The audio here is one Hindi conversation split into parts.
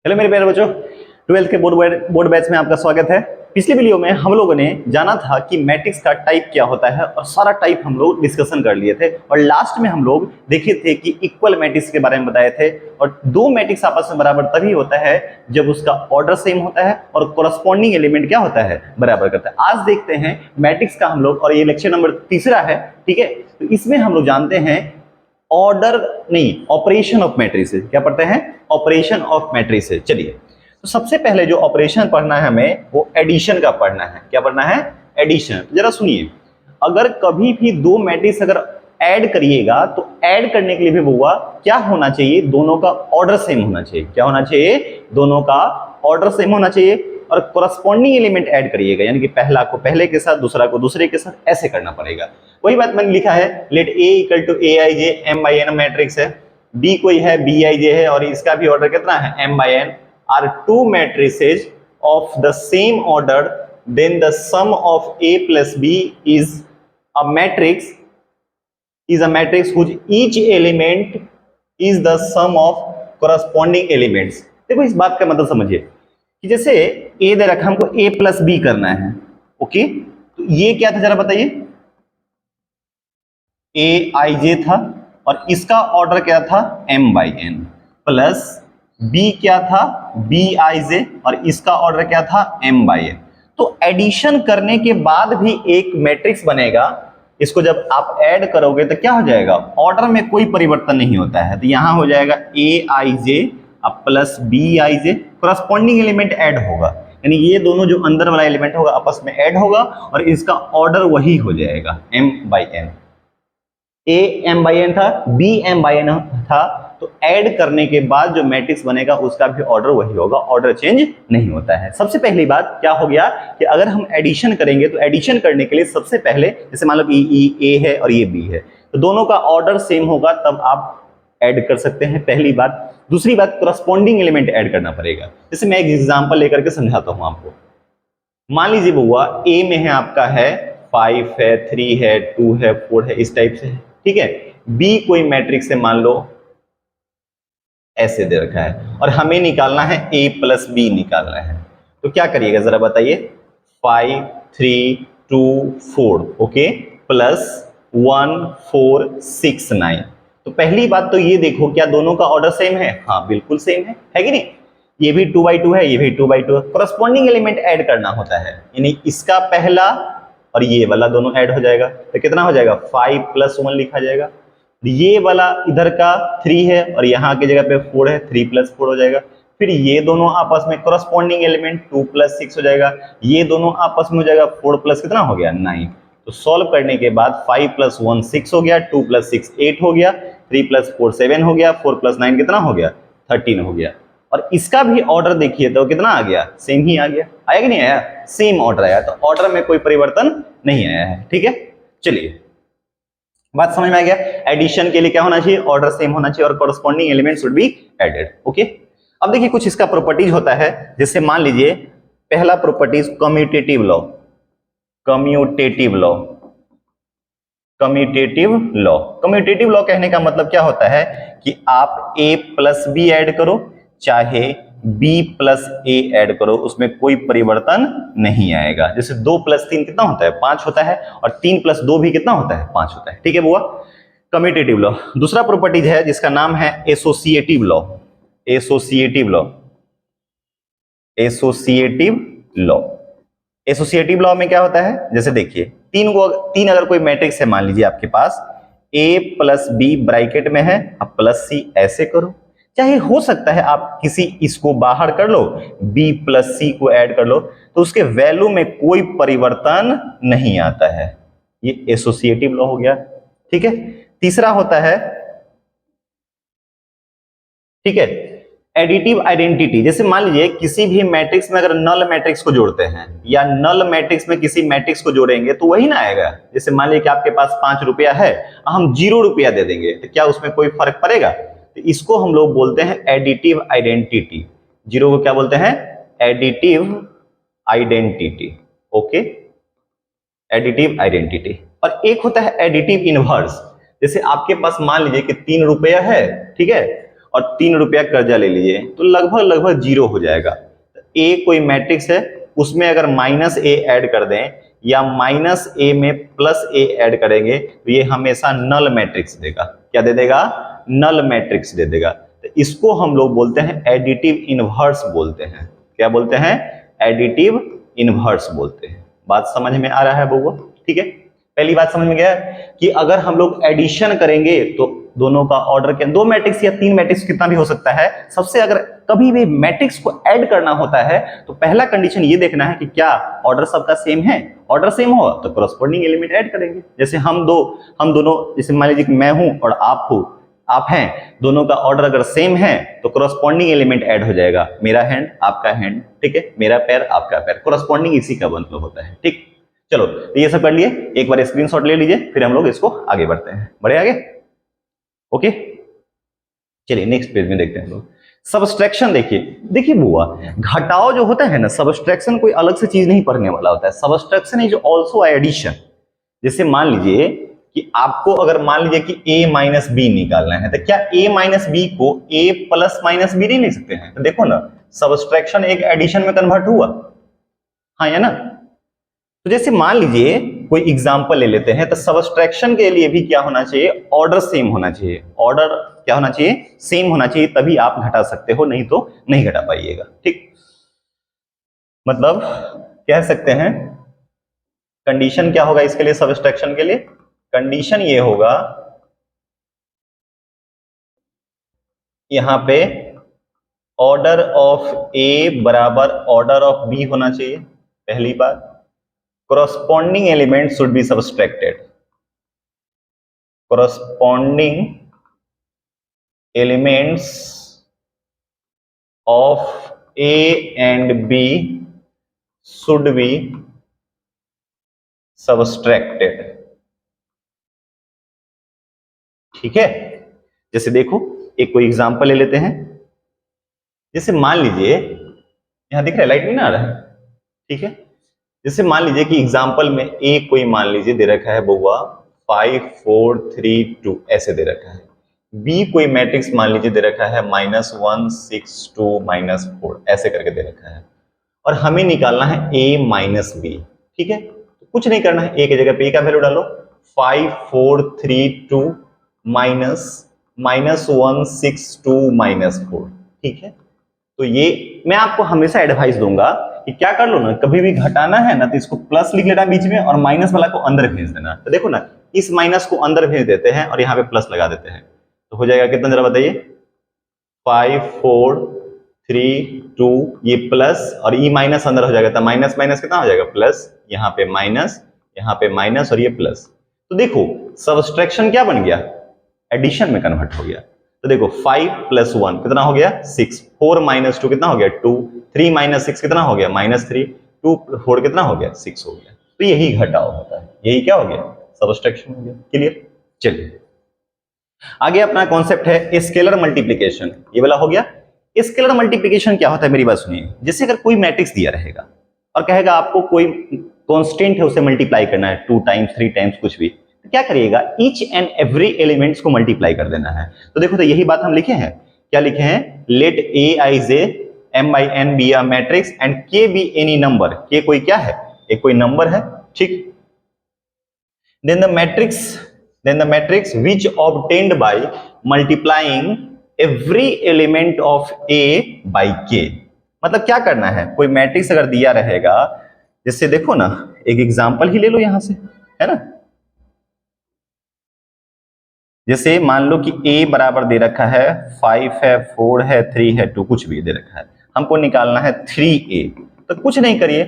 हेलो मेरे प्यारे बच्चों, 12th के बोर्ड बैच में आपका स्वागत है। पिछली वीडियो में हम लोगों ने जाना था कि मैट्रिक्स का टाइप क्या होता है और सारा टाइप हम लोग डिस्कशन कर लिए थे और लास्ट में हम लोग देखे थे कि इक्वल मैट्रिक्स के बारे में बताए थे। और दो मैट्रिक्स आपस में बराबर तभी होता है जब उसका ऑर्डर सेम होता है और कोरस्पॉन्डिंग एलिमेंट क्या होता है, बराबर करता है। आज देखते हैं मैट्रिक्स का हम लोग, और ये लेक्चर नंबर तीसरा है, ठीक है। तो इसमें हम लोग जानते हैं ऑर्डर नहीं, ऑपरेशन ऑफ मैट्रिसेस। क्या पढ़ते हैं? Operation of matrices. चलिए, तो सबसे पहले जो ऑपरेशन पढ़ना है हमें वो एडिशन का पढ़ना है। क्या पढ़ना है? एडिशन। जरा सुनिए, अगर कभी भी दो मैट्रिक्स अगर ऐड करिएगा तो ऐड करने के लिए भी हुआ क्या होना चाहिए? दोनों का ऑर्डर सेम होना चाहिए। क्या होना चाहिए? दोनों का ऑर्डर सेम होना चाहिए। और कोरस्पॉन्डिंग एलिमेंट ऐड करिएगा, यानी कि पहला को पहले के साथ, दूसरा को दूसरे के साथ, ऐसे करना पड़ेगा। वही बात मैंने लिखा है, let A equal to A I J M by N matrix है, बी कोई है बी आई जे है और इसका भी ऑर्डर कितना है? M by N are two matrices of the same order, then the sum of A plus B is a matrix whose each element is the sum of corresponding elements। देखो इस बात का मतलब समझिए कि जैसे ए दे रखा, हमको ए प्लस बी करना है, ओके। तो ये क्या था जरा बताइए? ए आई जे था और इसका ऑर्डर क्या था? M by N, plus B क्या था? बी आई जे और इसका ऑर्डर क्या था? M by N. तो एडिशन करने के बाद भी एक मैट्रिक्स बनेगा। इसको जब आप ऐड करोगे तो क्या हो जाएगा? ऑर्डर में कोई परिवर्तन नहीं होता है। तो यहां हो जाएगा A I J plus B I J, corresponding element add होगा, यानी ये दोनों जो अंदर वाला एलिमेंट होगा आपस में ऐड होगा और इसका ऑर्डर वही हो जाएगा M by N. A M by N था, बी एम बाई एन था, तो ऐड करने के बाद जो मैट्रिक्स बनेगा उसका भी ऑर्डर वही होगा, ऑर्डर चेंज नहीं होता है। सबसे पहली बात क्या हो गया कि अगर हम एडिशन करेंगे तो एडिशन करने के लिए सबसे पहले, जैसे मान लो कि ए है और ये बी है, तो दोनों का ऑर्डर सेम होगा तब आप ऐड कर सकते हैं, पहली बात। दूसरी बात, कोरस्पॉन्डिंग एलिमेंट ऐड करना पड़ेगा। जैसे मैं एक एग्जांपल लेकर के समझाता हूं आपको। मान लीजिए बुआ ए में है आपका है 5 है, 3 है, 2 है, 4 है, इस टाइप से है, ठीक है। बी कोई मैट्रिक्स है, मान लो ऐसे दे रखा है और हमें निकालना है ए प्लस बी निकालना है। तो क्या करिएगा जरा बताइए? 5 3 2 4, ओके, प्लस 1 4 6 9। तो पहली बात तो ये देखो, क्या दोनों का ऑर्डर सेम है? हाँ बिल्कुल सेम है कि नहीं? ये भी 2 बाई 2 है, ये भी 2 बाई 2 है। कोरस्पॉन्डिंग एलिमेंट ऐड करना होता है, यानी इसका पहला और ये वाला दोनों ऐड हो जाएगा। तो कितना हो जाएगा? 5 प्लस 1 लिखा जाएगा। ये वाला इधर का 3 है और यहाँ की जगह पे 4 है, 3 प्लस 4 हो जाएगा। फिर ये दोनों आपस में कोरस्पॉन्डिंग एलिमेंट 2 प्लस 6 हो जाएगा। ये दोनों आपस में हो जाएगा 4 प्लस कितना हो गया? 9। तो सॉल्व करने के बाद 5 प्लस 1 6 हो गया, 2 प्लस 6 8 हो गया, 3 प्लस 4 7 हो गया, 4 प्लस 9 कितना हो गया? 13 हो गया। और इसका भी ऑर्डर देखिए तो कितना आ गया? सेम ही आ गया। आया कि नहीं आया? सेम ऑर्डर आया। तो ऑर्डर में कोई परिवर्तन नहीं आया है, ठीक है। चलिए, बात समझ में आ गया? एडिशन के लिए क्या होना चाहिए? ऑर्डर सेम होना चाहिए और corresponding element should be added, okay. अब देखिए कुछ इसका प्रॉपर्टीज होता है। जैसे मान लीजिए पहला properties commutative law. Commutative law, commutative law, commutative law कहने का मतलब क्या होता है कि आप a प्लस बी ऐड करो, चाहे b प्लस ए ऐड करो, उसमें कोई परिवर्तन नहीं आएगा। जैसे 2 प्लस 3 कितना होता है? 5 होता है और 3 प्लस 2 भी कितना होता है? 5 होता है, ठीक है बुआ। Commutative law. दूसरा प्रॉपर्टीज है जिसका नाम है associative law. Associative law, associative law. Associative law में क्या होता है? जैसे देखिए तीन अगर कोई मैट्रिक्स है, मान लीजिए आपके पास a प्लस बी ब्रैकेट में है, अब प्लस सी ऐसे करो, चाहे हो सकता है आप किसी इसको बाहर कर लो, b प्लस सी को ऐड कर लो, तो उसके वैल्यू में कोई परिवर्तन नहीं आता है। ये एसोसिएटिव लॉ हो गया, ठीक है। तीसरा होता है, ठीक है, एडिटिव आइडेंटिटी। जैसे मान लीजिए किसी भी मैट्रिक्स में अगर नल मैट्रिक्स को जोड़ते हैं या नल मैट्रिक्स में किसी मैट्रिक्स को जोड़ेंगे तो वही ना आएगा। जैसे मान लीजिए कि आपके पास 5 रुपया है, हम 0 रुपया दे देंगे, तो क्या उसमें कोई फर्क पड़ेगा? तो इसको हम लोग बोलते हैं एडिटिव आइडेंटिटी। 0 को क्या बोलते हैं? Additive identity, okay, additive identity. और एक होता है एडिटिव इनवर्स। जैसे आपके पास मान लीजिए कि 3 रुपया है, ठीक है, और 3 रुपया कर्जा ले लिए तो लगभग लगभग 0 हो जाएगा। ए कोई मैट्रिक्स है, उसमें अगर माइनस ए ऐड कर दें या माइनस ए में प्लस ए ऐड करेंगे तो ये हमेशा नल मैट्रिक्स देगा। क्या दे देगा? नल मैट्रिक्स दे देगा। तो इसको हम लोग बोलते हैं एडिटिव इनवर्स बोलते हैं। क्या बोलते हैं? एडिटिव इनवर्स बोलते हैं। बात समझ में आ रहा है बउआ? ठीक है, पहली बात समझ में गया कि अगर हम लोग एडिशन करेंगे तो दोनों का ऑर्डर क्या, 2 मैट्रिक्स या 3 मैट्रिक्स कितना भी हो सकता है, सबसे अगर कभी भी मैट्रिक्स को ऐड करना होता है तो पहला कंडीशन ये देखना है कि क्या ऑर्डर सबका सेम है। ऑर्डर सेम हो तो करस्पॉन्डिंग एलिमेंट ऐड करेंगे। जैसे हम दोनों जैसे मान लीजिए कि मैं हूं और आप हैं, दोनों का ऑर्डर अगर सेम है तो करस्पॉन्डिंग एलिमेंट ऐड हो जाएगा। मेरा हैंड आपका हैंड, ठीक है, मेरा पैर आपका पैर, करस्पॉन्डिंग इसी का मतलब होता है। ठीक, चलो तो ये सब कर लिए, एक बार स्क्रीनशॉट ले लीजिए, फिर हम लोग इसको आगे बढ़ते हैं। बढ़े आगे? ओके, चलिए नेक्स्ट पेज में देखते हैं हम लोग। सबस्ट्रैक्शन देखिए बुआ, घटाव जो होता है ना, सबस्ट्रैक्शन कोई अलग से चीज नहीं पढ़ने वाला होता है। सबस्ट्रैक्शन इज आल्सो एडिशन। जैसे मान लीजिए कि आपको अगर मान लीजिए कि a माइनस बी निकालना है तो क्या a माइनस बी को a प्लस माइनस बी नहीं लिख सकते हैं? तो देखो ना, सबस्ट्रैक्शन एक एडिशन में कन्वर्ट हुआ, हाँ या ना? तो जैसे मान लीजिए कोई एग्जांपल ले लेते हैं, तो सबस्ट्रैक्शन के लिए भी क्या होना चाहिए? ऑर्डर सेम होना चाहिए। ऑर्डर क्या होना चाहिए? सेम होना चाहिए, तभी आप घटा सकते हो, नहीं तो नहीं घटा पाइएगा। ठीक, मतलब कह सकते हैं कंडीशन क्या होगा इसके लिए, सबस्ट्रैक्शन के लिए कंडीशन ये होगा, यहां पे ऑर्डर ऑफ ए बराबर ऑर्डर ऑफ बी होना चाहिए, पहली बात। corresponding element should be subtracted. Corresponding elements of A and B should be subtracted. ठीक है, जैसे देखो एक कोई एग्जांपल ले लेते हैं। जैसे मान लीजिए, यहां दिख रहा है, लाइट नहीं ना आ रहा है, ठीक है। जैसे मान लीजिए कि एग्जाम्पल में ए कोई मान लीजिए दे रखा है बउआ 5 4 3 2 ऐसे दे रखा है। बी कोई मैट्रिक्स मान लीजिए दे रखा है -1 6 2 -4 ऐसे करके दे रखा है, और हमें निकालना है ए माइनस बी। ठीक है, तो कुछ नहीं करना है, ए की जगह पे का वैल्यू डालो, 5 4 3 2 -1 6 2 -4। ठीक है, तो ये मैं आपको हमेशा एडवाइस दूंगा कि क्या कर लो ना, कभी भी घटाना है ना तो इसको प्लस लिख लेना बीच में और माइनस वाला को अंदर भेज देना। तो देखो ना, इस माइनस को अंदर भेज देते हैं और यहाँ पे प्लस लगा देते हैं, तो हो जाएगा कितना, जरा बताइए। 5 4 3 2 ये प्लस और ये माइनस अंदर हो जाएगा, तो माइनस माइनस कितना हो जाएगा, प्लस, यहाँ पे माइनस और ये प्लस। तो देखो सबट्रैक्शन क्या बन गया, एडिशन में कन्वर्ट हो गया। तो देखो 5 + 1 कितना हो गया, 6, 4 - 2 कितना हो गया, 2, 3 - 6 कितना हो गया, -3, 2 4 कितना हो गया, 6 हो गया। तो यही घटाव होता है, यही क्या हो गया, सबट्रैक्शन हो गया। क्लियर? चलिए आगे अपना कॉन्सेप्ट है स्केलर मल्टीप्लिकेशन, ये वाला हो गया। स्केलर मल्टीप्लिकेशन क्या होता है, मेरी बात सुनिए। जैसे अगर कोई मैट्रिक्स दिया रहेगा और कहेगा आपको कोई कांस्टेंट है उसे मल्टीप्लाई करना है 2 टाइम्स 3 टाइम्स कुछ भी, तो क्या करिएगा, ईच एंड एवरी एलिमेंट्स को मल्टीप्लाई कर देना है। तो देखो, तो यही बात हम लिखे हैं, क्या लिखे हैं, let aij m/n be a matrix and k be any number. k कोई क्या है, एक कोई नंबर है, ठीक। Then the matrix which obtained by multiplying every element of a by k। मतलब क्या करना है, कोई मैट्रिक्स अगर दिया रहेगा, जैसे देखो ना, एक एग्जांपल ही ले लो यहां से, है ना। जैसे मान लो कि a बराबर दे रखा है 5 है 4 है 3 है 2 कुछ भी दे रखा है, हमको निकालना है 3a। तो कुछ नहीं करिए,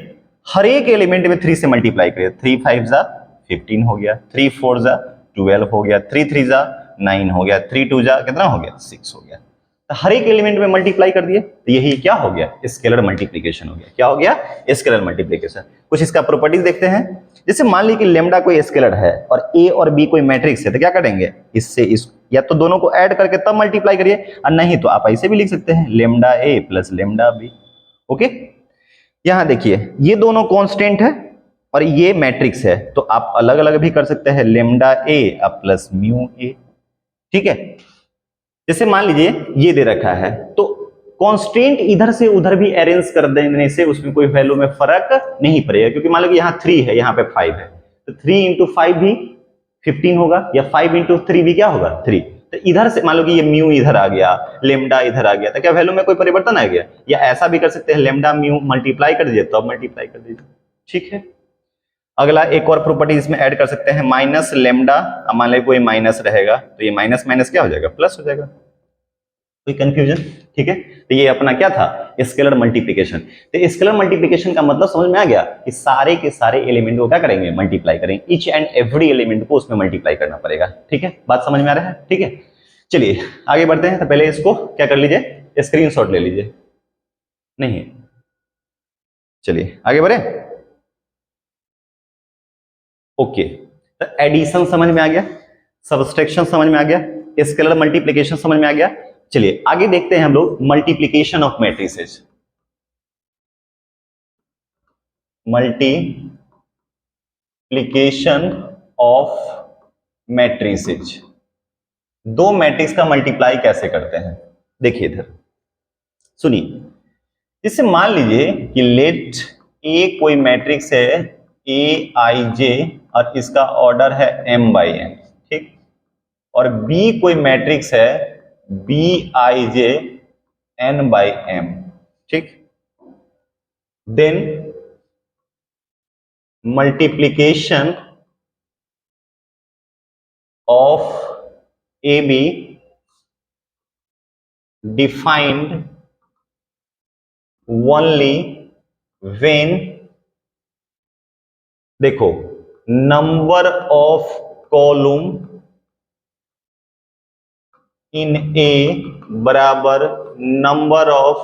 हर एक एलिमेंट में 3 से मल्टीप्लाई करिए। 3 5 जा 15 हो गया, 3 4 जा 12 हो गया, 3 3 जा 9 हो गया, 3 2 जा कितना हो गया, 6 हो गया। तो हर एक एलिमेंट में मल्टीप्लाई कर दिए, तो यही क्या हो गया, स्केलर मल्टीप्लिकेशन हो गया। क्या हो गया, स्केलर मल्टीप्लिकेशन। कुछ इसका प्रॉपर्टीज देखते हैं। जैसे मान ली कि लेमडा कोई स्केलर है और ए और बी कोई मैट्रिक्स है, तो क्या करेंगे, इससे इस या तो दोनों को ऐड करके तब मल्टीप्लाई करिए, और नहीं तो आप ऐसे भी लिख सकते हैं, lambda A plus lambda B. Okay, यहां देखिए ये दोनों कांस्टेंट है और ये मैट्रिक्स है, तो आप अलग अलग भी कर सकते हैं, lambda A plus mu A. ठीक है, जैसे मान लीजिए ये दे रखा है, तो कांस्टेंट इधर से उधर भी अरेंज कर देने से उसमें कोई वैल्यू में फर्क नहीं पड़ेगा, क्योंकि मान लो कि यहाँ 3 है, यहाँ पे 5 है, तो 3 इंटू 5 भी 15 होगा, या 5 इंटू 3 भी क्या होगा 3। तो इधर से मान लो कि ये म्यू इधर आ गया, लेमडा इधर आ गया, तो क्या वैल्यू में कोई परिवर्तन आ गया? या ऐसा भी कर सकते हैं, लेमडा म्यू मल्टीप्लाई कर दीजिए, तो अब मल्टीप्लाई कर दीजिए, ठीक है। अगला एक और प्रॉपर्टी इसमें ऐड कर सकते हैं, माइनस लेमडा, मान लो कोई माइनस रहेगा तो ये माइनस माइनस क्या हो जाएगा, प्लस हो जाएगा। कोई कंफ्यूजन? ठीक है, तो ये अपना क्या था, स्केलर मल्टीप्लिकेशन। तो स्केलर मल्टीप्लिकेशन का मतलब समझ में आ गया कि सारे के सारे एलिमेंट को क्या करेंगे, मल्टीप्लाई करेंगे, ईच एंड एवरी एलिमेंट को उसमें मल्टीप्लाई करना पड़ेगा। ठीक है, बात समझ में आ रहा है? ठीक है, चलिए आगे बढ़ते हैं। तो पहले इसको क्या कर लीजिए, स्क्रीनशॉट ले लीजिए। नहीं, चलिए आगे बढ़े। ओके, तो एडिशन समझ में आ गया, सब्सट्रैक्शन समझ में आ गया, स्केलर मल्टीप्लिकेशन समझ में आ गया। चलिए आगे देखते हैं हम लोग multiplication of matrices. Multiplication of matrices, दो मैट्रिक्स का मल्टीप्लाई कैसे करते हैं, देखिए इधर सुनिए। जैसे मान लीजिए कि लेट ए कोई मैट्रिक्स है ए आई जे और इसका ऑर्डर है m बाई n, ठीक। और बी कोई मैट्रिक्स है B I J n by m, ठीक। Then multiplication of A B defined only when, देखो, number of column in A बराबर number of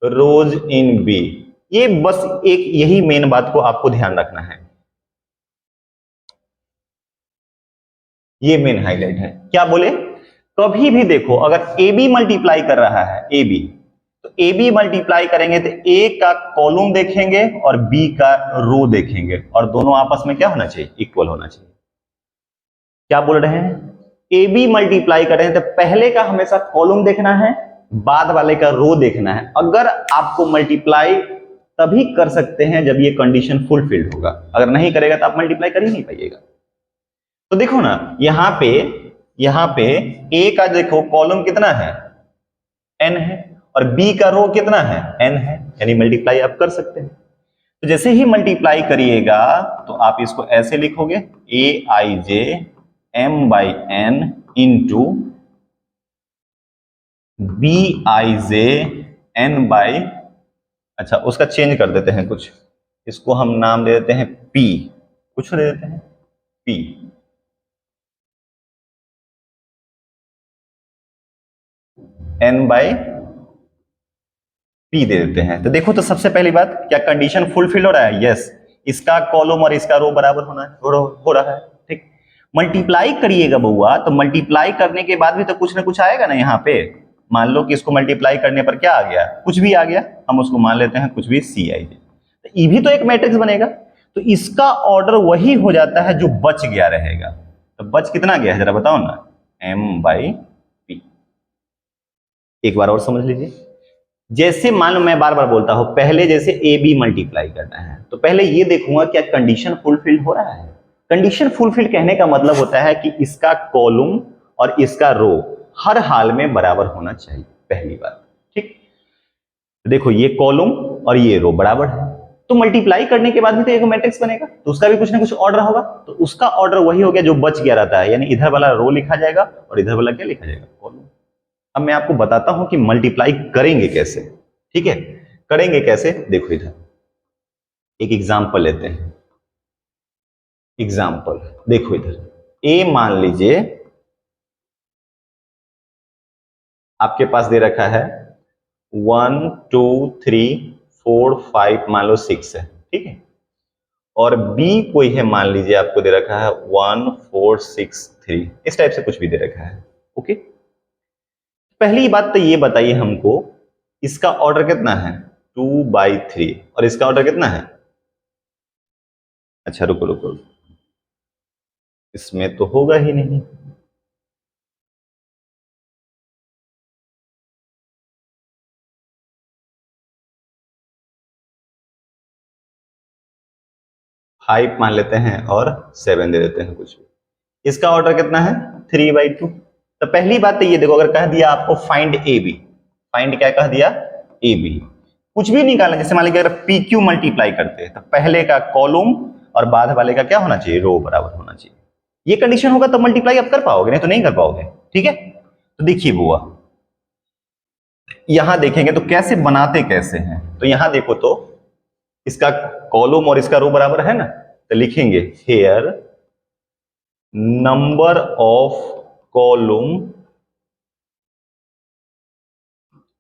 rows in B. ये बस एक यही मेन बात को आपको ध्यान रखना है, ये मेन हाईलाइट है। क्या बोले, कभी भी देखो अगर ए बी मल्टीप्लाई कर रहा है ए बी, तो ए बी मल्टीप्लाई करेंगे तो ए का कॉलम देखेंगे और बी का रो देखेंगे, और दोनों आपस में क्या होना चाहिए, इक्वल होना चाहिए। क्या बोल रहे हैं, ए बी मल्टीप्लाई कर रहे हैं तो पहले का हमेशा कॉलम देखना है, बाद वाले का रो देखना है। अगर आपको मल्टीप्लाई तभी कर सकते हैं जब ये कंडीशन फुलफिल्ड होगा, अगर नहीं करेगा तो आप मल्टीप्लाई कर ही नहीं पाइएगा। तो देखो ना, यहां पे ए का देखो कॉलम कितना है, n है, और बी का रो कितना है, n है, यानी मल्टीप्लाई आप कर सकते हैं। तो जैसे ही मल्टीप्लाई करिएगा तो आप इसको ऐसे लिखोगे, A I J m by n into B I J n by, अच्छा उसका चेंज कर देते हैं कुछ, इसको हम नाम दे देते हैं p, कुछ दे देते हैं p, n बाई p दे देते हैं। तो देखो, तो सबसे पहली बात, क्या कंडीशन फुलफिल हो रहा है, यस, इसका कॉलम और इसका रो बराबर हो रहा है, ठीक। मल्टीप्लाई करिएगा बउआ, तो मल्टीप्लाई करने के बाद भी तो कुछ ना कुछ आएगा ना यहाँ पे। मान लो कि इसको मल्टीप्लाई करने पर क्या आ गया, कुछ भी आ गया, हम उसको मान लेते हैं कुछ भी, सी आई जे, तो ये भी तो एक मैट्रिक्स बनेगा। तो इसका ऑर्डर वही हो जाता है जो बच गया रहेगा। तो बच कितना गया है जरा बताओ ना, m बाई पी। एक बार और समझ लीजिए, जैसे मान लो मैं बार बार बोलता हूं, पहले जैसे ए बी मल्टीप्लाई करना है तो पहले ये देखूंगा क्या कंडीशन फुलफिल हो रहा है। कंडीशन फुलफिल कहने का मतलब होता है कि इसका कॉलम और इसका रो हर हाल में बराबर होना चाहिए, पहली बात, ठीक। देखो ये कॉलम और ये रो बराबर है, तो मल्टीप्लाई करने के बाद भी तो एक मैट्रिक्स बनेगा, तो उसका भी कुछ ना कुछ ऑर्डर होगा, तो उसका ऑर्डर वही हो गया जो बच गया रहता है, यानी इधर वाला रो लिखा जाएगा और इधर वाला क्या लिखा जाएगा, कॉलम। अब मैं आपको बताता हूं कि मल्टीप्लाई करेंगे कैसे, ठीक है। करेंगे कैसे, देखो इधर एक एग्जांपल लेते हैं। एग्जांपल देखो इधर, ए मान लीजिए आपके पास दे रखा है 1 2 3 4 5, मान लो 6 है, ठीक है। और बी कोई है, मान लीजिए आपको दे रखा है 1 4 6 3, इस टाइप से कुछ भी दे रखा है, ओके। पहली बात तो ये बताइए हमको, इसका ऑर्डर कितना है, 2/3, और इसका ऑर्डर कितना है, अच्छा रुको रुको, इसमें तो होगा ही नहीं, 5 मान लेते हैं और 7 दे देते हैं कुछ भी। इसका ऑर्डर कितना है 3/2। तो पहली बात तो ये देखो, अगर कह दिया आपको फाइंड ए बी, फाइंड क्या कह दिया ए बी, कुछ भी निकालना, जैसे मान लीजिए अगर पी क्यू मल्टीप्लाई करते हैं तो पहले का कॉलम और बाद वाले का क्या होना चाहिए, रो बराबर होना चाहिए। ये कंडीशन होगा तो मल्टीप्लाई आप कर पाओगे, नहीं तो नहीं कर पाओगे। ठीक है, तो देखिए बुआ, यहां देखेंगे तो कैसे बनाते कैसे हैं, तो यहां देखो तो इसका कॉलम और इसका रो बराबर है ना, तो लिखेंगे here number of column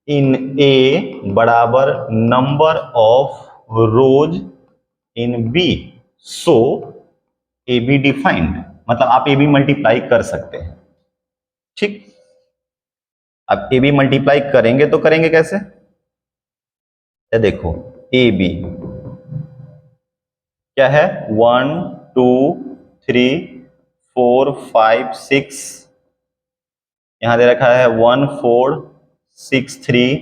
in A बराबर number of rows in B, so A B defined, मतलब आप ए बी मल्टीप्लाई कर सकते हैं। ठीक, अब ए बी मल्टीप्लाई करेंगे तो करेंगे कैसे, ये देखो ए बी क्या है 1 2 3 4 5 6, यहां दे रखा है 1 4 6 3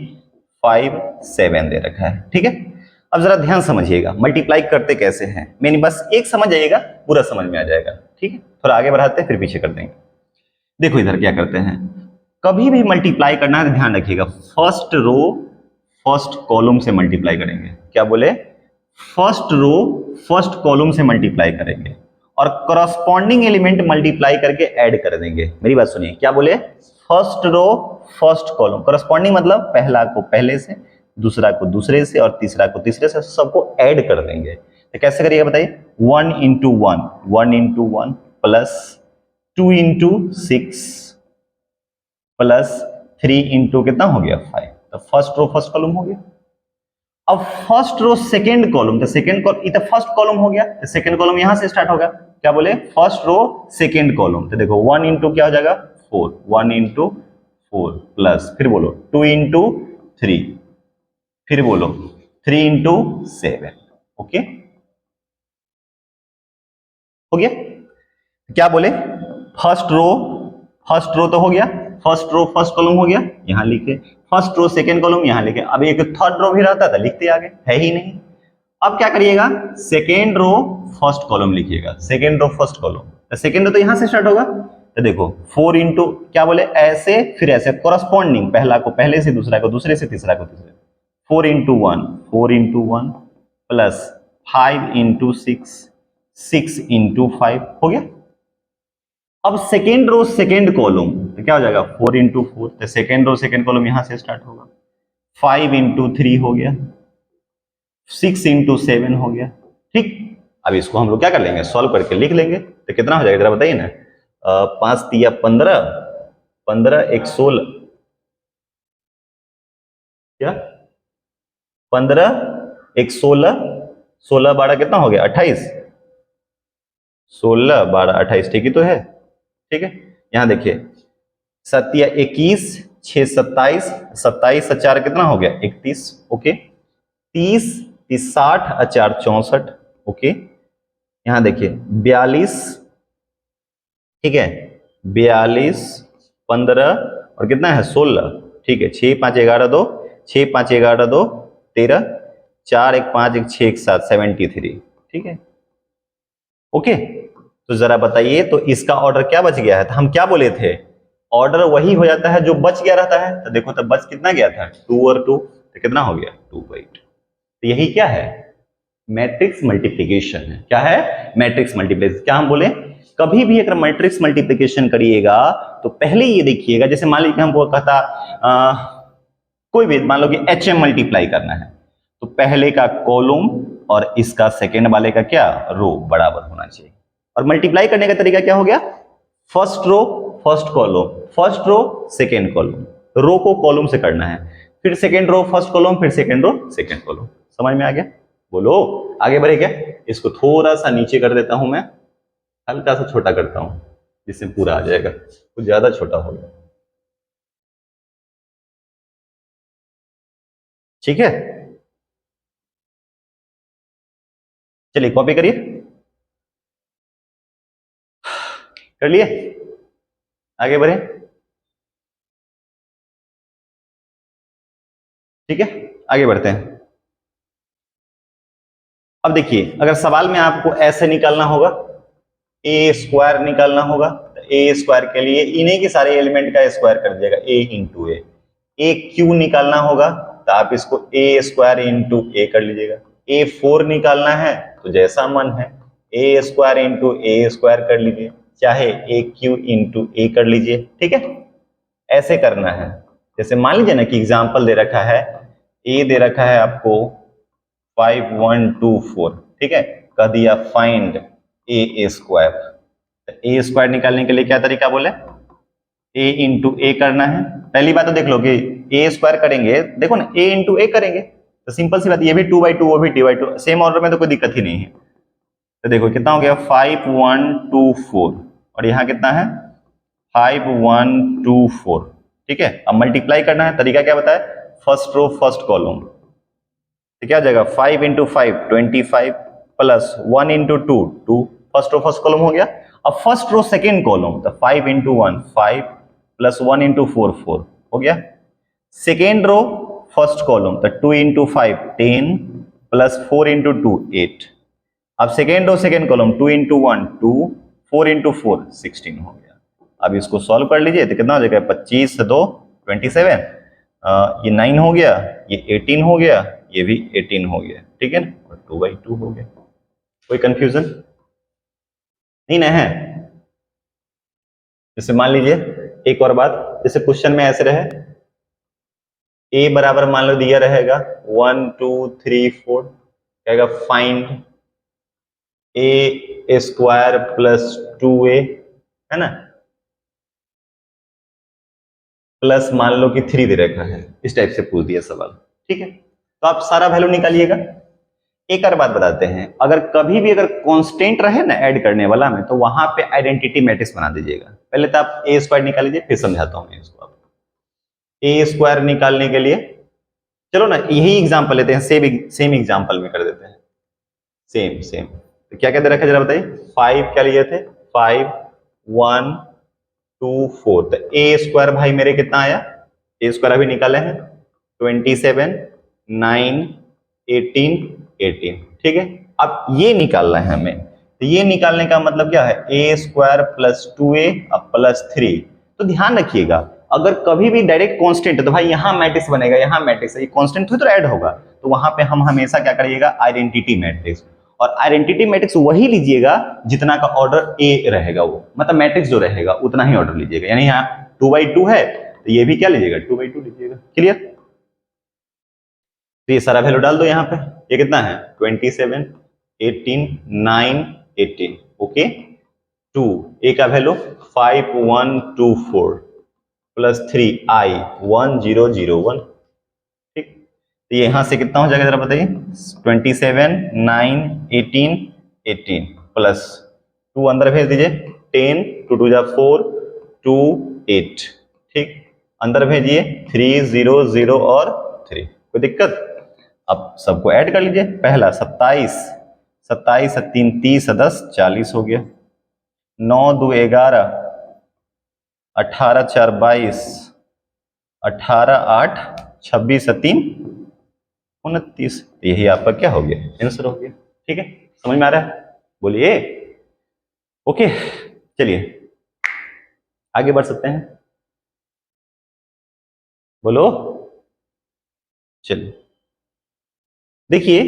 5 7 दे रखा है। ठीक है, अब जरा ध्यान समझिएगा मल्टीप्लाई करते कैसे हैं, मैंने बस एक समझ जाइएगा, पूरा समझ में आ जाएगा। ठीक है, थोड़ा आगे बढ़ाते हैं फिर पीछे कर देंगे। देखो इधर क्या करते हैं, कभी भी मल्टीप्लाई करना है तो ध्यान रखिएगा फर्स्ट रो फर्स्ट कॉलम से मल्टीप्लाई करेंगे। क्या बोले, फर्स्ट रो फर्स्ट कॉलम से मल्टीप्लाई करेंगे और करस्पॉन्डिंग एलिमेंट मल्टीप्लाई करके ऐड कर देंगे। मेरी बात सुनिए, क्या बोले, first row first column, corresponding मतलब पहला को पहले से, दूसरा को दूसरे से और तीसरा को तीसरे से, सबको ऐड कर देंगे। तो कैसे करिएगा बताइए, 1 into 1 1 into 1 plus 2 into 6 plus 3 into कितना हो गया 5, तो फर्स्ट रो फर्स्ट कॉलम हो गया। अब फर्स्ट रो सेकंड कॉलम, तो सेकंड कॉलम ये तो फर्स्ट कॉलम हो गया, तो सेकंड कॉलम यहां से स्टार्ट होगा। क्या बोले, फर्स्ट रो सेकंड कॉलम, तो देखो 1 इंटू क्या हो जाएगा 4, 1 इंटू 4 प्लस फिर बोलो 2 इंटू 3, फिर बोलो 3 इंटू 7। ओके, हो गया। क्या बोले, फर्स्ट रो तो हो गया, फर्स्ट रो फर्स्ट कॉलम हो गया, यहां लिखे, फर्स्ट रो सेकंड कॉलम यहां लिखे। अब एक थर्ड रो भी रहता था लिखते आगे, है ही नहीं। अब क्या करिएगा, सेकेंड रो फर्स्ट कॉलम लिखिएगा, second row first column, second row तो यहां से स्टार्ट होगा। तो देखो 4 इंटू क्या बोले, ऐसे फिर ऐसे करस्पॉन्डिंग, पहला को पहले से, दूसरा को दूसरे से, तीसरा को तीसरे, 4 into 1 4 into 1 plus 5 into 6 6 into 5 हो गया। अब सेकेंड रो सेकेंड कॉलम तो क्या हो जाएगा 4 इंटू 4, तो सेकेंड रो सेकेंड कॉलम यहां से स्टार्ट होगा, 5 इंटू 3 हो गया, 6 इंटू 7 हो गया। ठीक, अब इसको हम लोग क्या कर लेंगे, सॉल्व करके लिख लेंगे, तो कितना हो जाएगा जरा बताइए ना, 5 तिया 15, 15 1 16, क्या 15 1 16, 16 12 कितना हो गया 28, 16 12 28, ठीक ही तो है। ठीक है, यहां देखिए 7 या 21 6 27, 27 और 4 कितना हो गया 31। ओके, 30 30 60 और 4 64। ओके, यहां देखिए 42, ठीक है 42 15 और कितना है 16। ठीक है, 6 5 11 2, 6 5 11 2 13, 4 1 5 1 6 1 7 73। ठीक है, ओके, तो जरा बताइए तो इसका ऑर्डर क्या बच गया है, तो हम क्या बोले थे, ऑर्डर वही हो जाता है जो बच गया रहता है। तो देखो तो बच कितना गया था 2 और 2, तो कितना हो गया 2/2। तो यही क्या है, मैट्रिक्स मल्टीप्लिकेशन है। क्या है, मैट्रिक्स मल्टीप्लिकेशन। क्या हम बोले, कभी भी अगर मैट्रिक्स मल्टीप्लिकेशन करिएगा तो पहले ये देखिएगा, जैसे मान लीजिए हमको कहता कोई भी मान लो कि HM मल्टीप्लाई करना है, तो पहले का कॉलम और इसका सेकेंड वाले का क्या रो बराबर होना चाहिए। और मल्टीप्लाई करने का तरीका क्या हो गया, first row first column, first row second column, row को कॉलम से करना है, फिर सेकेंड रो फर्स्ट कॉलम, फिर सेकेंड रो सेकेंड कॉलम। समझ में आ गया, बोलो आगे बढ़े क्या। इसको थोड़ा सा नीचे कर देता हूं मैं, हल्का सा छोटा करता हूं जिससे पूरा आ जाएगा, कुछ ज्यादा छोटा हो गया। ठीक है, चलिए कॉपी करिए, कर लिए, आगे बढ़े। ठीक है, आगे बढ़ते हैं। अब देखिए, अगर सवाल में आपको ऐसे निकालना होगा, ए स्क्वायर निकालना होगा, तो ए स्क्वायर के लिए इन्हीं के सारे एलिमेंट का स्क्वायर कर दीजिएगा, ए इंटू ए क्यू निकालना होगा तो आप इसको ए स्क्वायर इंटू ए कर लीजिएगा, ए 4 निकालना है तो जैसा मन है ए स्क्वायर इंटू ए स्क्वायर कर लीजिए, चाहे ए क्यू इंटू ए कर लीजिए, ठीक है। ऐसे करना है। जैसे मान लीजिए ना कि एग्जाम्पल दे रखा है, ए दे रखा है आपको 5124, ठीक है, कह दिया फाइंड ए स्क्वायर। ए स्क्वायर निकालने के लिए क्या तरीका बोले, ए इंटू ए करना है। पहली बात तो देख लो कि ए स्क्वायर करेंगे, देखो ना ए इंटू ए करेंगे तो सिंपल सी बात, ये भी 2/2 वो भी 2/2, सेम ऑर्डर में तो कोई दिक्कत ही नहीं है। तो देखो कितना हो गया 5124 और यहाँ कितना है 5124, ठीक है। अब मल्टीप्लाई करना है, तरीका क्या बताया, फर्स्ट रो फर्स्ट कॉलम, तो क्या हो जाएगा 5 into 5 25 plus 1 into 2 2, first row first column हो गया। अब फर्स्ट रो सेकेंड कॉलम, तो 5 इंटू 1 5 प्लस 1 इंटू 4 4 हो गया। सेकेंड रो फर्स्ट कॉलम, तो 2 इंटू 5 10 प्लस 4 इंटू 2 8। अब second row second column 2 into 1 2 4 into 4 16 हो गया। अब इसको सॉल्व कर लीजिए तो कितना हो जाएगा 25 से 2 27, ये 9 हो गया, ये 18 हो गया, ये भी 18 हो गया, ठीक है ना, और 2/2 हो गया। कोई कंफ्यूजन नहीं ना है। जैसे मान लीजिए एक और बात, जैसे क्वेश्चन में ऐसे रहे ए बराबर मान लो दिया रहेगा 1 2 3 4, कहेगा फाइंड ए स्क्वायर प्लस 2a, है ना, प्लस मान लो कि 3 दे रखा है, इस टाइप से पूछ दिया सवाल, ठीक है। तो आप सारा वैल्यू निकालिएगा। एक और बात बताते हैं, अगर कभी भी अगर कांस्टेंट रहे ना ऐड करने वाला में, तो वहां पे आइडेंटिटी मैट्रिक्स बना दीजिएगा। पहले तो आप ए स्क्वायर निकाल लीजिए, फिर समझाता हूं मैं इसको। आप ए स्क्वायर निकालने के लिए चलो ना यही एग्जांपल लेते हैं, सेम एग्जांपल में कर देते हैं, सेम। तो क्या क्या दे रखा है जरा बताइए, 5 क्या लिए थे 5 1 2 4, तो ए स्क्वायर भाई मेरे कितना आया, ए स्क्वायर अभी निकाले हैं 27 9 18 18, ठीक है। अब ये निकालना है हमें, तो ये निकालने का मतलब क्या है, ए स्क्वायर प्लस 2a प्लस 3। तो ध्यान रखिएगा, अगर कभी भी डायरेक्ट कांस्टेंट है तो भाई यहाँ मैट्रिक्स बनेगा, यहाँ मैट्रिक्स है, ये कांस्टेंट थोड़ी तो ऐड होगा, तो वहां पे हम हमेशा क्या करिएगा आइडेंटिटी मैट्रिक्स। और आइडेंटिटी मैट्रिक्स वही लीजिएगा जितना का ऑर्डर ए रहेगा, वो मतलब मैट्रिक्स जो रहेगा उतना ही ऑर्डर लीजिएगा। यानी यहाँ 2/2 है तो ये भी क्या लीजिएगा 2/2 लीजिएगा, क्लियर। तो ये सारा वैल्यू डाल दो यहाँ पे, ये कितना है 27 18 9 18, ओके। 2 ए का वैल्यू 5124 प्लस 3 आई 1001, ठीक। तो ये यहां से कितना हो जाएगा जरा बताइए 27 9 18 18 प्लस 2 अंदर भेज दीजिए 10 2 2 जा 4 2 8, ठीक। अंदर भेजिए 3 0 0 और 3, कोई दिक्कत। अब सबको ऐड कर लीजिए, पहला 27 27 3 30 10 40 हो गया, 9 2 11 18 4 22 18 8 26 3 29, यही आपका क्या हो गया आंसर हो गया, ठीक है। समझ में आ रहा है, बोलिए ओके। चलिए आगे बढ़ सकते हैं, बोलो। चलिए देखिए,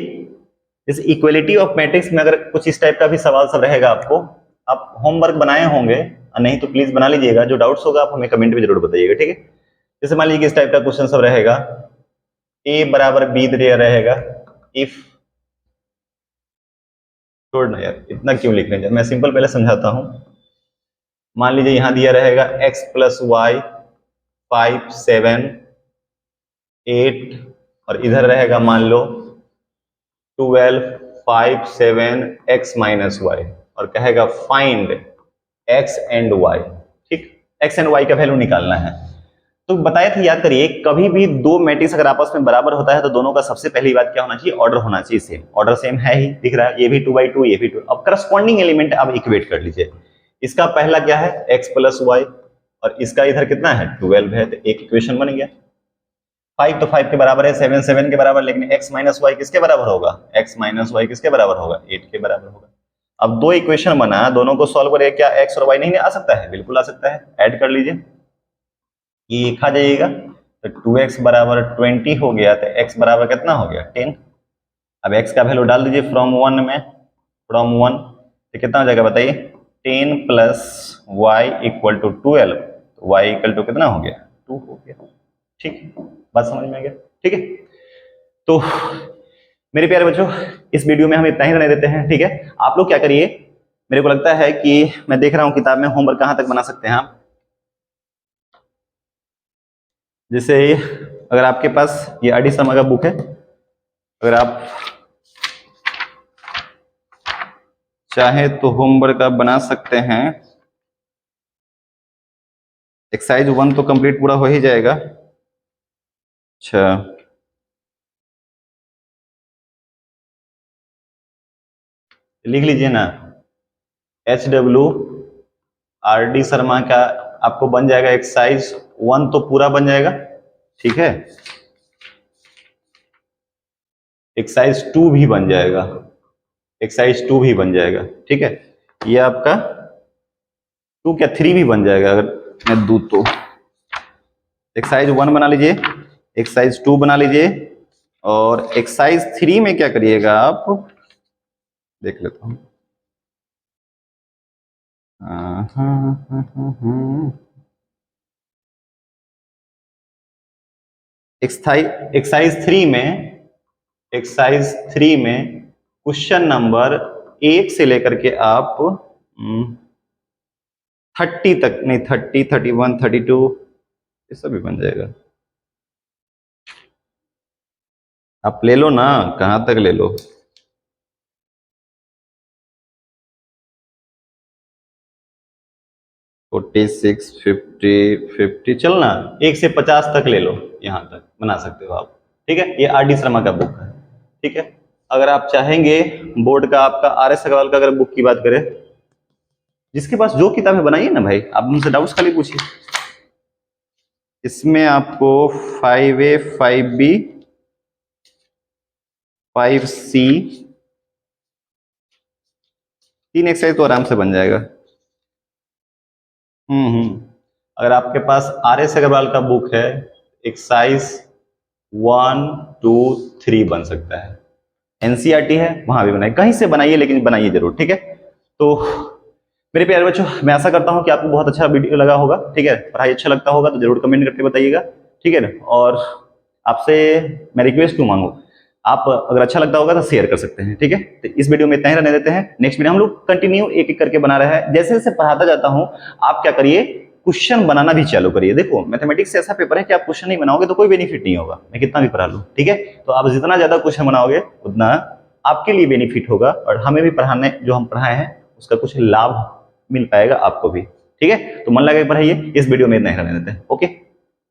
जैसे इक्वलिटी ऑफ मैट्रिक्स में अगर कुछ इस टाइप का भी सवाल सब रहेगा, आपको आप होमवर्क बनाए होंगे, नहीं तो प्लीज बना लीजिएगा। जो डाउट्स होगा आप हमें कमेंट में जरूर बताइएगा, ठीक है। जैसे मान लीजिए इस टाइप का क्वेश्चन सब रहेगा, ए बराबर बी दिया रहेगा, इफ, छोड़ना यार इतना क्यों लिखने जाए, मैं सिंपल पहले समझाता हूं। मान लीजिए यहां दिया रहेगा x प्लस वाई 5 7 8 और इधर रहेगा मान लो 12 5 7 x माइनस वाई, और कहेगा फाइंड x एंड y, ठीक। x एंड y का वैल्यू निकालना है। तो बताया था, याद करिए, कभी भी दो मैट्रिक्स अगर आपस में बराबर होता है तो दोनों का सबसे पहली बात क्या होना चाहिए, ऑर्डर होना चाहिए सेम। ऑर्डर सेम है ही, दिख रहा है, ये भी 2/2 ये भी 2। अब करस्पॉन्डिंग एलिमेंट अब इक्वेट कर लीजिए। इसका पहला क्या है x प्लस वाई, और इसका इधर कितना है 12 है, तो एक इक्वेशन बन गया। 5 तो 5 के बराबर है, 7 7 के बराबर, लेकिन x माइनस वाई किसके बराबर होगा? x माइनस वाई किसके बराबर होगा? 8 के बराबर होगा। अब दो इक्वेशन बना, दोनों को सॉल्व करिए, क्या x और y नहीं आ सकता है? बिल्कुल आ सकता है, ऐड कर लीजिए, ये एक आ जाइएगा, तो 2x बराबर 20 हो गया, तो x बराबर कितना हो गया? 10। अब x का वैल्यू डाल दीजिए फ्रॉम 1 में, फ्रॉम 1, तो कितना हो जाएगा बताइए? 10 प्लस वाई इक्वल टू 12, तो y इक्वल टू कितना हो गया? 2 हो गया। ठीक है, बात समझ में आ गया? ठीक है, तो मेरे प्यारे बच्चों, इस वीडियो में हम इतना ही रहने देते हैं। ठीक है, आप लोग क्या करिए, मेरे को लगता है कि मैं देख रहा हूं किताब में होमवर्क कहां तक बना सकते हैं आप। जैसे अगर आपके पास ये आर डी शर्मा का बुक है, अगर आप चाहे तो होमवर्क आप बना सकते हैं। एक्सरसाइज 1 तो कंप्लीट पूरा हो ही जाएगा। अच्छा, लिख लीजिए ना, HWRD शर्मा का आपको बन जाएगा एक्सरसाइज 1 तो पूरा बन जाएगा। ठीक है, एक्सरसाइज 2 भी बन जाएगा, एक्सरसाइज 2 भी बन जाएगा। ठीक है, ये आपका 2 क्या 3 भी बन जाएगा अगर मैं दूं तो। एक्सरसाइज 1 बना लीजिए, एक्सरसाइज 2 बना लीजिए, और एक्सरसाइज 3 में क्या करिएगा आप, देख लेता हूं। एक्सरसाइज 3 में, एक्सरसाइज 3 में क्वेश्चन नंबर 1 से लेकर के आप 30 तक, नहीं 30, 31, 32 ये सब भी बन जाएगा। आप ले लो ना, कहां तक ले लो। फोर्टी 50 चलना, 1 से 50 तक ले लो, यहां तक बना सकते हो आप। ठीक है, ये आर डी शर्मा का बुक है। ठीक है, अगर आप चाहेंगे बोर्ड का, आपका आर एस अग्रवाल का अगर बुक की बात करें, जिसके पास जो किताबें बनाइए ना भाई, आप उनसे डाउट्स खाली पूछिए। इसमें आपको 5A 5B 5C 3 एक्सरसाइज तो आराम से बन जाएगा। अगर आपके पास आर एस अग्रवाल का बुक है, एक्सरसाइज 1 2 3 बन सकता है। एनसीईआरटी है, वहां भी बनाइए, कहीं से बनाइए, लेकिन बनाइए जरूर। ठीक है, तो मेरे प्यारे बच्चों, मैं आशा करता हूं कि आपको बहुत अच्छा वीडियो लगा होगा। ठीक है, पढ़ाई अच्छा लगता होगा तो जरूर कमेंट करके बताइएगा। ठीक है ना, और आपसे मैं रिक्वेस्ट क्यों मांगू, आप अगर अच्छा लगता होगा तो शेयर कर सकते हैं। ठीक है, तो इस वीडियो में इतना ही रहने देते हैं। नेक्स्ट वीडियो हम लोग कंटिन्यू एक एक करके बना रहे हैं। जैसे जैसे पढ़ाता जाता हूं, आप क्या करिए, क्वेश्चन बनाना भी चालू करिए। देखो, मैथमेटिक्स ऐसा पेपर है कि आप क्वेश्चन नहीं बनाओगे तो कोई बेनिफिट नहीं होगा, मैं कितना भी पढ़ा लूं। ठीक है, तो आप जितना ज्यादा क्वेश्चन बनाओगे उतना आपके लिए बेनिफिट होगा, और हमें भी पढ़ाने, जो हम पढ़ाए हैं उसका कुछ लाभ मिल पाएगा आपको भी। ठीक है, तो मन लगा के पढ़ाइए। इस वीडियो में इतना ही रहने देते हैं। ओके।